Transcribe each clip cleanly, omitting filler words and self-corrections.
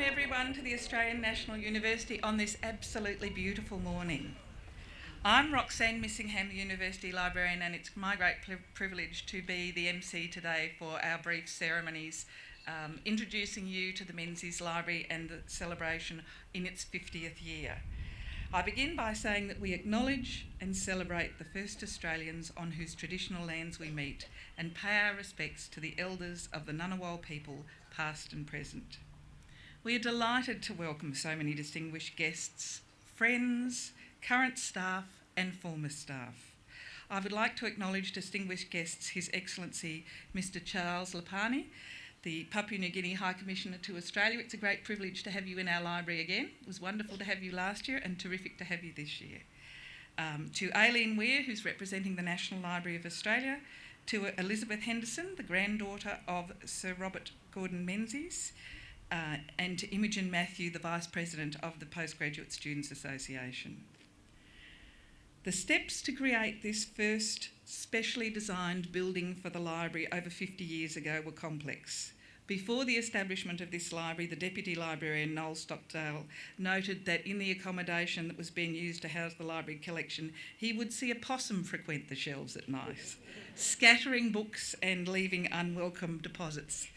everyone to the Australian National University on this absolutely beautiful morning. I'm Roxanne Missingham, the University Librarian, and it's my great privilege to be the MC today for our brief ceremonies introducing you to the Menzies Library and the celebration in its 50th year. I begin by saying that we acknowledge and celebrate the first Australians on whose traditional lands we meet and pay our respects to the elders of the Ngunnawal people, past and present. We are delighted to welcome so many distinguished guests, friends, current staff and former staff. I would like to acknowledge distinguished guests, His Excellency Mr Charles Lapani, the Papua New Guinea High Commissioner to Australia. It's a great privilege to have you in our library again. It was wonderful to have you last year and terrific to have you this year. To Aileen Weir, who's representing the National Library of Australia, to Elizabeth Henderson, the granddaughter of Sir Robert Gordon Menzies, and to Imogen Matthew, the Vice President of the Postgraduate Students Association. The steps to create this first specially designed building for the library over 50 years ago were complex. Before the establishment of this library, the Deputy Librarian, Noel Stockdale, noted that in the accommodation that was being used to house the library collection, he would see a possum frequent the shelves at night, scattering books and leaving unwelcome deposits.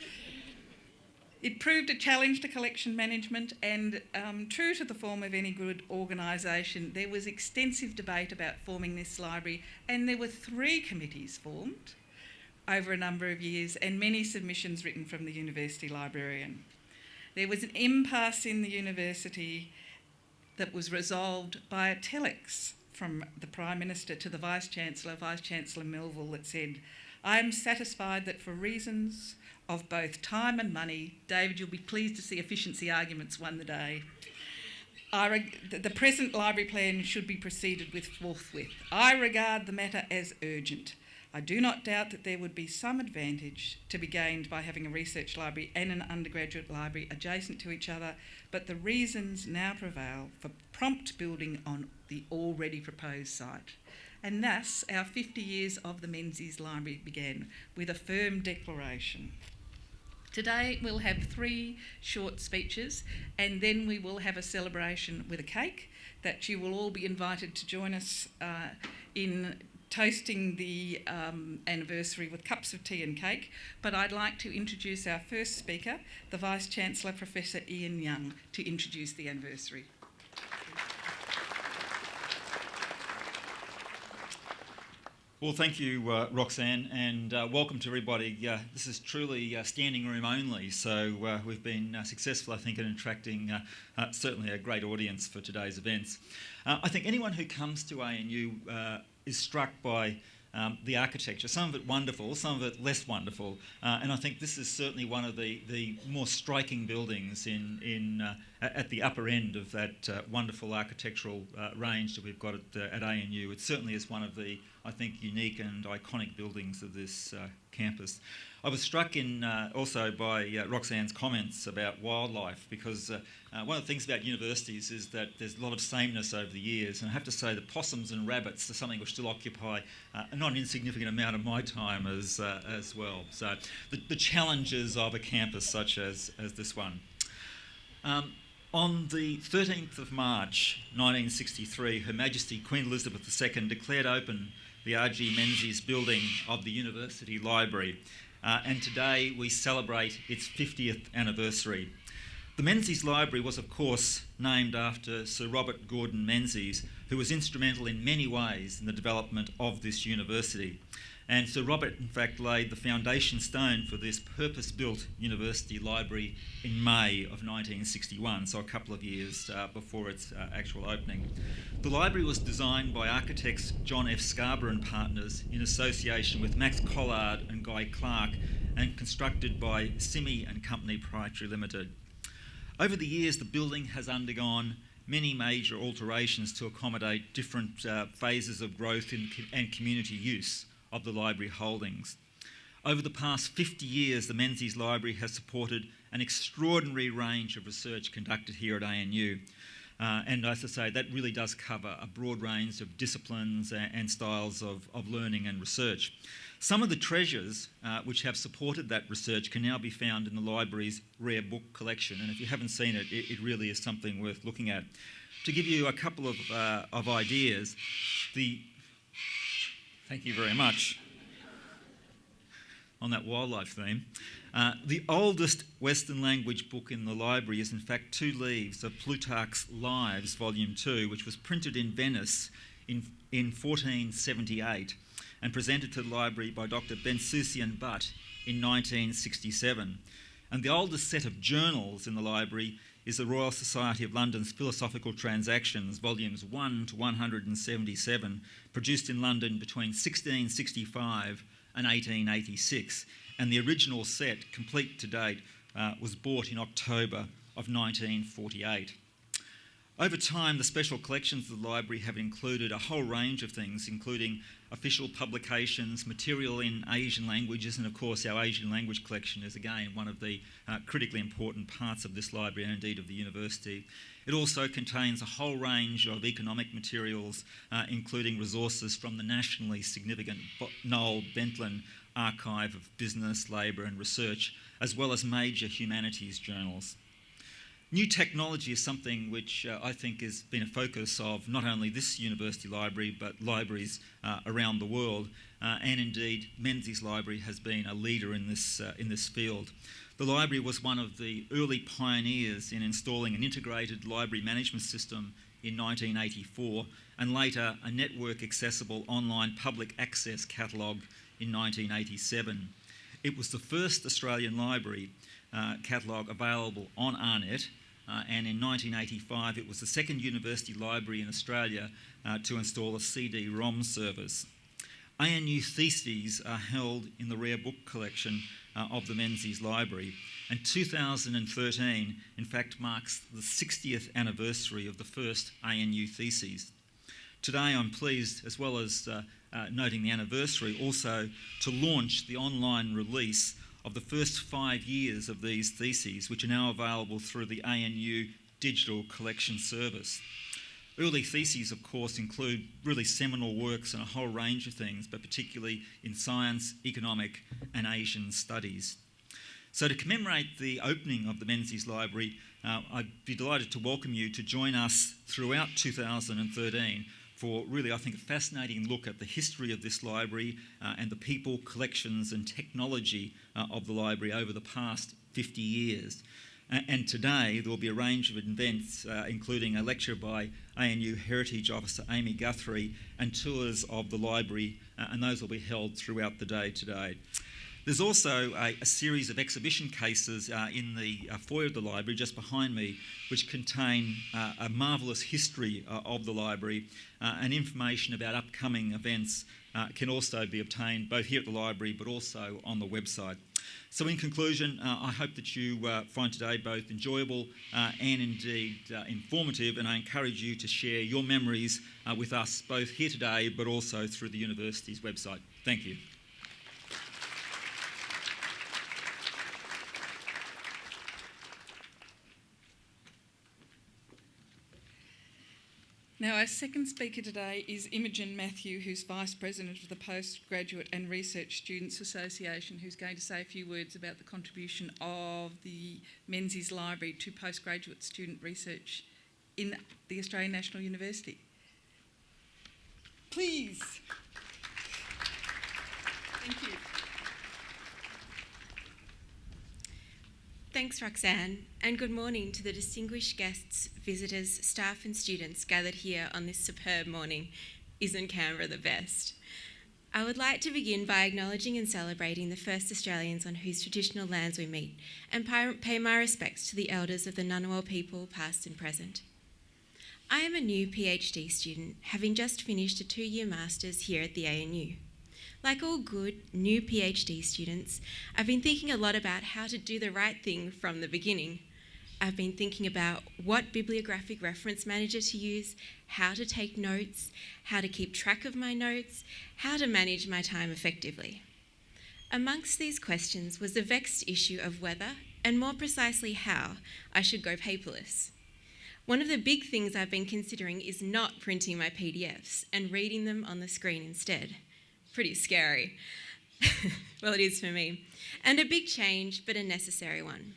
It proved a challenge to collection management and, true to the form of any good organisation, there was extensive debate about forming this library, and there were 3 committees formed over a number of years and many submissions written from the university librarian. There was an impasse in the university that was resolved by a telex from the Prime Minister to the Vice-Chancellor Melville, that said, "I am satisfied that for reasons of both time and money," David, you'll be pleased to see efficiency arguments won the day, "the present library plan should be proceeded with forthwith. I regard the matter as urgent. I do not doubt that there would be some advantage to be gained by having a research library and an undergraduate library adjacent to each other, but the reasons now prevail for prompt building on the already proposed site." And thus, our 50 years of the Menzies Library began with a firm declaration. Today we'll have 3 short speeches and then we will have a celebration with a cake that you will all be invited to join us in toasting the anniversary with cups of tea and cake. But I'd like to introduce our first speaker, the Vice-Chancellor, Professor Ian Young, to introduce the anniversary. Well, thank you, Roxanne, and welcome to everybody. This is truly standing room only, so we've been successful, I think, in attracting certainly a great audience for today's events. I think anyone who comes to ANU is struck by the architecture, some of it wonderful, some of it less wonderful, and I think this is certainly one of the more striking buildings at the upper end of that wonderful architectural range that we've got at ANU. It certainly is one of the, I think, unique and iconic buildings of this campus. I was struck also by Roxanne's comments about wildlife, because one of the things about universities is that there's a lot of sameness over the years, and I have to say that possums and rabbits are something which still occupy a not insignificant amount of my time as well. So the challenges of a campus such as this one. On the 13th of March 1963, Her Majesty Queen Elizabeth II declared open the R.G. Menzies building of the University Library, and today we celebrate its 50th anniversary. The Menzies Library was, of course, named after Sir Robert Gordon Menzies, who was instrumental in many ways in the development of this university. And Sir Robert, in fact, laid the foundation stone for this purpose-built university library in May of 1961, so a couple of years before its actual opening. The library was designed by architects John F. Scarborough and Partners in association with Max Collard and Guy Clark, and constructed by Simi and Company Proprietary Limited. Over the years, the building has undergone many major alterations to accommodate different phases of growth and community use of the library holdings. Over the past 50 years, the Menzies Library has supported an extraordinary range of research conducted here at ANU. And as I say, that really does cover a broad range of disciplines and styles of learning and research. Some of the treasures which have supported that research can now be found in the library's rare book collection, and if you haven't seen it, it really is something worth looking at. To give you a couple of ideas, thank you very much on that wildlife theme. The oldest Western language book in the library is in fact 2 leaves of Plutarch's Lives, Volume 2, which was printed in Venice in 1478 and presented to the library by Dr. Bensusian Butt in 1967. And the oldest set of journals in the library is the Royal Society of London's Philosophical Transactions, volumes 1 to 177, produced in London between 1665 and 1886. And the original set, complete to date, was bought in October of 1948. Over time, the special collections of the library have included a whole range of things, including official publications, material in Asian languages, and of course our Asian language collection is again one of the critically important parts of this library and indeed of the university. It also contains a whole range of economic materials, including resources from the nationally significant Noel Bentlin Archive of Business, Labour and Research, as well as major humanities journals. New technology is something which I think has been a focus of not only this university library but libraries around the world, and indeed Menzies Library has been a leader in this field. The library was one of the early pioneers in installing an integrated library management system in 1984 and later a network accessible online public access catalogue in 1987. It was the first Australian library catalogue available on ARNet, and in 1985 it was the second university library in Australia to install a CD-ROM service. ANU theses are held in the rare book collection of the Menzies Library, and 2013 in fact marks the 60th anniversary of the first ANU theses. Today I'm pleased, as well as noting the anniversary, also to launch the online release of the first 5 years of these theses, which are now available through the ANU digital collection service. Early theses, of course, include really seminal works in a whole range of things, but particularly in science, economic and Asian studies. So to commemorate the opening of the Menzies Library, I'd be delighted to welcome you to join us throughout 2013 for really, I think, a fascinating look at the history of this library and the people, collections and technology of the library over the past 50 years. And today there will be a range of events, including a lecture by ANU Heritage Officer Amy Guthrie and tours of the library, and those will be held throughout the day today. There's also a series of exhibition cases in the foyer of the library just behind me, which contain a marvellous history of the library, and information about upcoming events can also be obtained both here at the library but also on the website. So in conclusion, I hope that you find today both enjoyable and indeed informative, and I encourage you to share your memories with us both here today but also through the university's website. Thank you. Now, our second speaker today is Imogen Matthew, who's Vice President of the Postgraduate and Research Students Association, who's going to say a few words about the contribution of the Menzies Library to postgraduate student research in the Australian National University. Please. Thank you. Thanks, Roxanne, and good morning to the distinguished guests, visitors, staff and students gathered here on this superb morning. Isn't Canberra the best? I would like to begin by acknowledging and celebrating the first Australians on whose traditional lands we meet, and pay my respects to the elders of the Ngunnawal people, past and present. I am a new PhD student, having just finished a 2-year master's here at the ANU. Like all good new PhD students, I've been thinking a lot about how to do the right thing from the beginning. I've been thinking about what bibliographic reference manager to use, how to take notes, how to keep track of my notes, how to manage my time effectively. Amongst these questions was the vexed issue of whether, and more precisely how, I should go paperless. One of the big things I've been considering is not printing my PDFs and reading them on the screen instead. Pretty scary. Well, it is for me. And a big change, but a necessary one.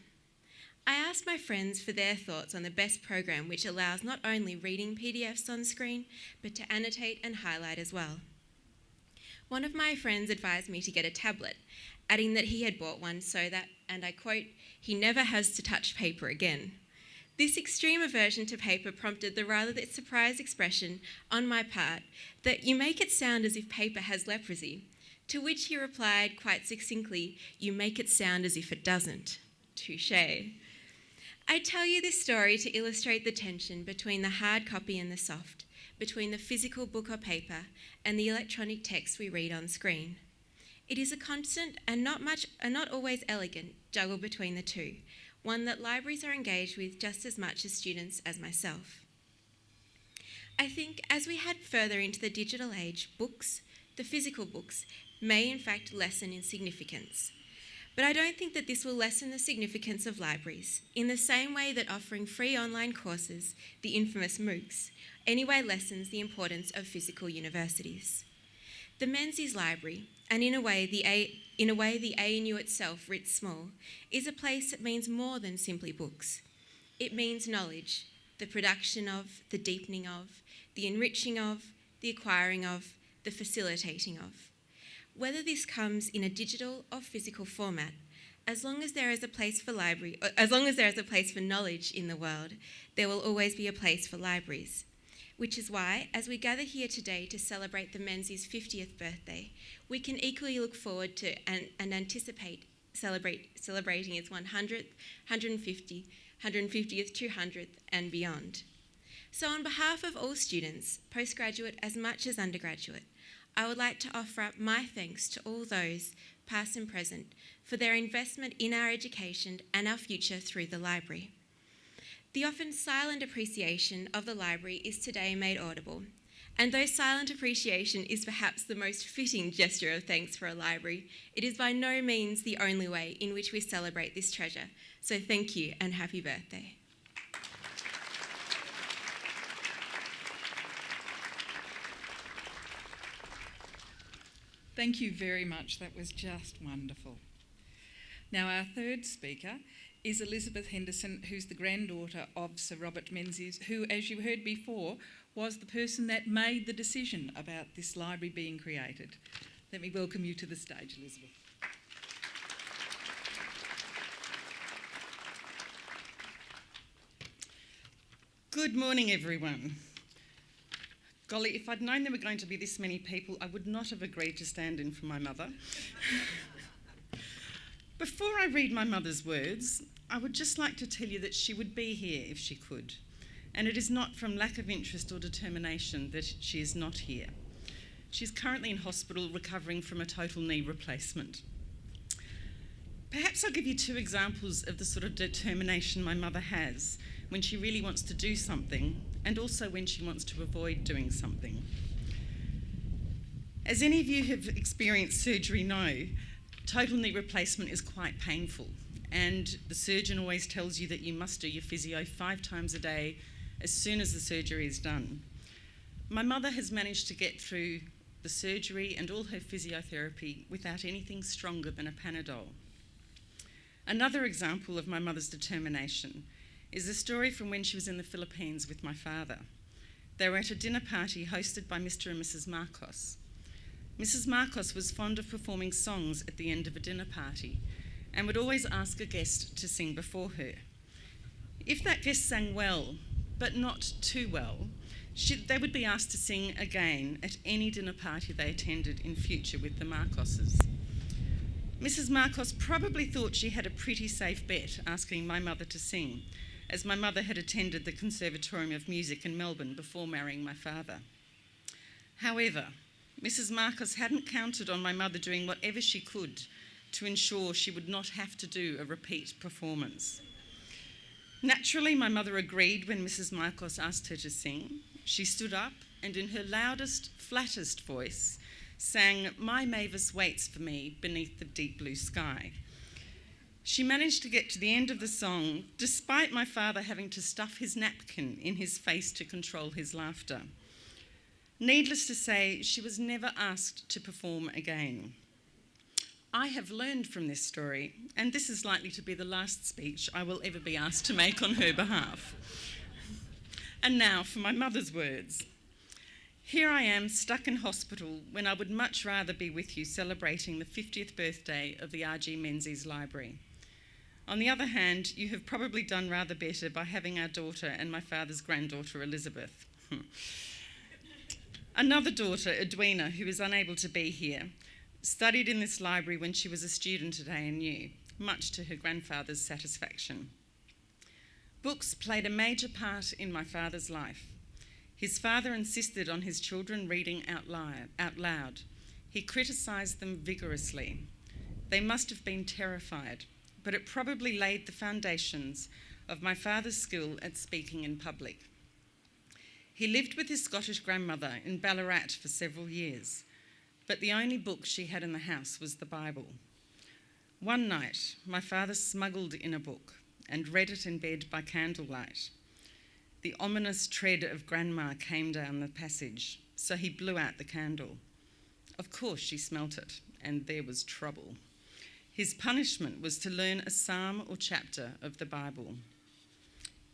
I asked my friends for their thoughts on the best program which allows not only reading PDFs on screen, but to annotate and highlight as well. One of my friends advised me to get a tablet, adding that he had bought one so that, and I quote, he never has to touch paper again. This extreme aversion to paper prompted the rather surprised expression on my part that you make it sound as if paper has leprosy, to which he replied quite succinctly, you make it sound as if it doesn't. Touché. I tell you this story to illustrate the tension between the hard copy and the soft, between the physical book or paper and the electronic text we read on screen. It is a constant and not always elegant juggle between the two, one that libraries are engaged with just as much as students as myself. I think as we head further into the digital age, books, the physical books, may in fact lessen in significance. But I don't think that this will lessen the significance of libraries, in the same way that offering free online courses, the infamous MOOCs, anyway lessens the importance of physical universities. The Menzies Library, and in a way the ANU itself writ small, is a place that means more than simply books. It means knowledge, the production of, the deepening of, the enriching of, the acquiring of, the facilitating of. Whether this comes in a digital or physical format, as long as there is a place for knowledge in the world, there will always be a place for libraries. Which is why, as we gather here today to celebrate the Menzies' 50th birthday, we can equally look forward to and anticipate celebrating its 100th, 150th, 200th and beyond. So on behalf of all students, postgraduate as much as undergraduate, I would like to offer up my thanks to all those, past and present, for their investment in our education and our future through the library. The often silent appreciation of the library is today made audible, and though silent appreciation is perhaps the most fitting gesture of thanks for a library, it is by no means the only way in which we celebrate this treasure. So thank you and happy birthday. Thank you very much. That was just wonderful. Now, our third speaker is Elizabeth Henderson, who's the granddaughter of Sir Robert Menzies, who, as you heard before, was the person that made the decision about this library being created. Let me welcome you to the stage, Elizabeth. Good morning, everyone. Golly, if I'd known there were going to be this many people, I would not have agreed to stand in for my mother. Before I read my mother's words, I would just like to tell you that she would be here if she could, and it is not from lack of interest or determination that she is not here. She's currently in hospital recovering from a total knee replacement. Perhaps I'll give you two examples of the sort of determination my mother has when she really wants to do something and also when she wants to avoid doing something. As any of you have experienced surgery know, total knee replacement is quite painful, and the surgeon always tells you that you must do your physio 5 times a day as soon as the surgery is done. My mother has managed to get through the surgery and all her physiotherapy without anything stronger than a Panadol. Another example of my mother's determination is a story from when she was in the Philippines with my father. They were at a dinner party hosted by Mr. and Mrs. Marcos. Mrs. Marcos was fond of performing songs at the end of a dinner party and would always ask a guest to sing before her. If that guest sang well, but not too well, they would be asked to sing again at any dinner party they attended in future with the Marcoses. Mrs. Marcos probably thought she had a pretty safe bet asking my mother to sing, as my mother had attended the Conservatorium of Music in Melbourne before marrying my father. However, Mrs. Marcos hadn't counted on my mother doing whatever she could to ensure she would not have to do a repeat performance. Naturally, my mother agreed when Mrs. Marcos asked her to sing. She stood up and in her loudest, flattest voice sang "My Mavis Waits for Me Beneath the Deep Blue Sky." She managed to get to the end of the song despite my father having to stuff his napkin in his face to control his laughter. Needless to say, she was never asked to perform again. I have learned from this story, and this is likely to be the last speech I will ever be asked to make on her behalf. And now for my mother's words. Here I am, stuck in hospital, when I would much rather be with you celebrating the 50th birthday of the R.G. Menzies Library. On the other hand, you have probably done rather better by having our daughter and my father's granddaughter, Elizabeth. Another daughter, Edwina, who is unable to be here, studied in this library when she was a student at ANU, much to her grandfather's satisfaction. Books played a major part in my father's life. His father insisted on his children reading out loud. He criticised them vigorously. They must have been terrified, but it probably laid the foundations of my father's skill at speaking in public. He lived with his Scottish grandmother in Ballarat for several years, but the only book she had in the house was the Bible. One night, my father smuggled in a book and read it in bed by candlelight. The ominous tread of Grandma came down the passage, so he blew out the candle. Of course she smelt it, and there was trouble. His punishment was to learn a psalm or chapter of the Bible.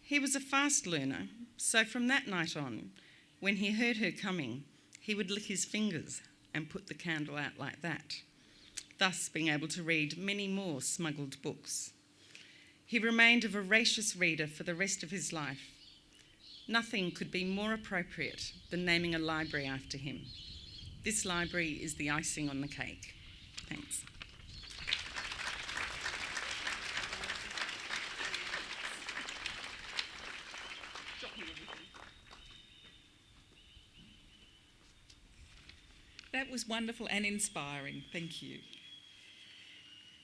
He was a fast learner, so from that night on, when he heard her coming, he would lick his fingers and put the candle out like that, thus being able to read many more smuggled books. He remained a voracious reader for the rest of his life. Nothing could be more appropriate than naming a library after him. This library is the icing on the cake. Thanks. That was wonderful and inspiring. Thank you.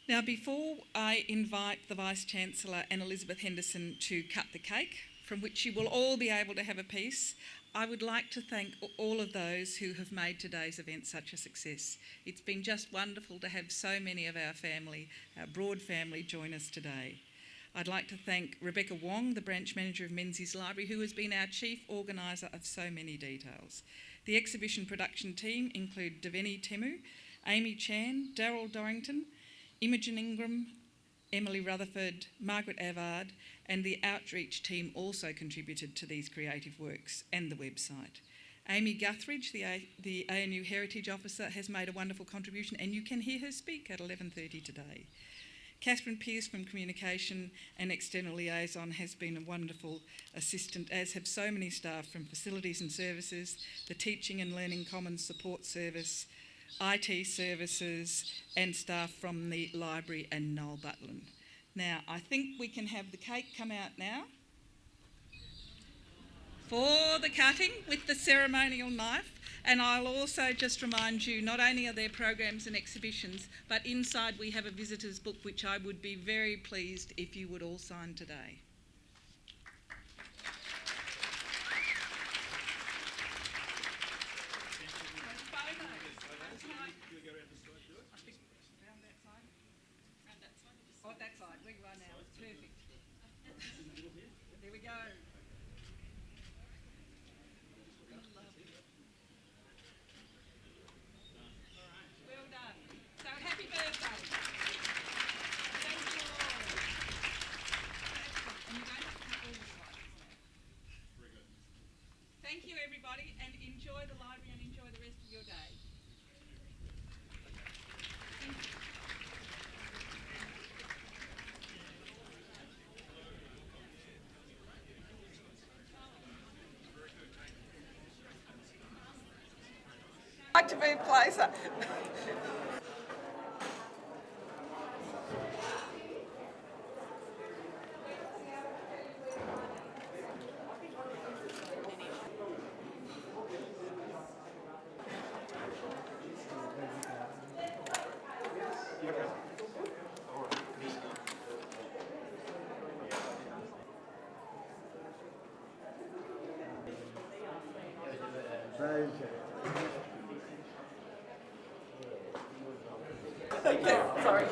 Now, before I invite the Vice-Chancellor and Elizabeth Henderson to cut the cake, from which you will all be able to have a piece, I would like to thank all of those who have made today's event such a success. It's been just wonderful to have so many of our family, our broad family, join us today. I'd like to thank Rebecca Wong, the branch manager of Menzies Library, who has been our chief organiser of so many details. The exhibition production team include Deveni Temu, Amy Chan, Daryl Dorrington, Imogen Ingram, Emily Rutherford, Margaret Avard, and the outreach team also contributed to these creative works and the website. Amy Guthridge, the ANU Heritage Officer, has made a wonderful contribution, and you can hear her speak at 11:30 today. Catherine Pearce from Communication and External Liaison has been a wonderful assistant, as have so many staff from Facilities and Services, the Teaching and Learning Commons Support Service, IT Services, and staff from the Library and Noel Butland. Now, I think we can have the cake come out now for the cutting with the ceremonial knife. And I'll also just remind you, not only are there programs and exhibitions, but inside we have a visitor's book, which I would be very pleased if you would all sign today. Oh, that side. We go now. It's perfect. There we go. Well done. So happy birthday. Thank you all. And you don't have to cut all the slides now. Very good. Thank you, everybody, and enjoy the library and enjoy the rest of your day. I'd like to be closer. Thank you. Sorry.